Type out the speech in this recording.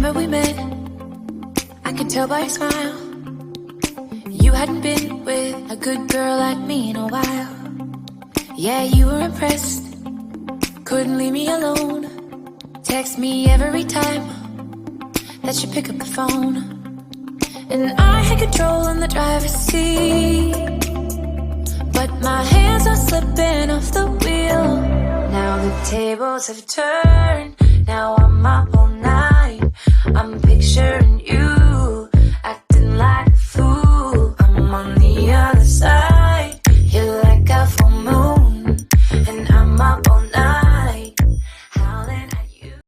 summer we met, I could tell by your smile you hadn't been with a good girl like me in a while. Yeah, you were impressed, couldn't leave me alone. Text me every time that you pick up the phone. And I had control in the driver's seat, but my hands are slipping off the wheel. Now the tables have turned, now I'm my own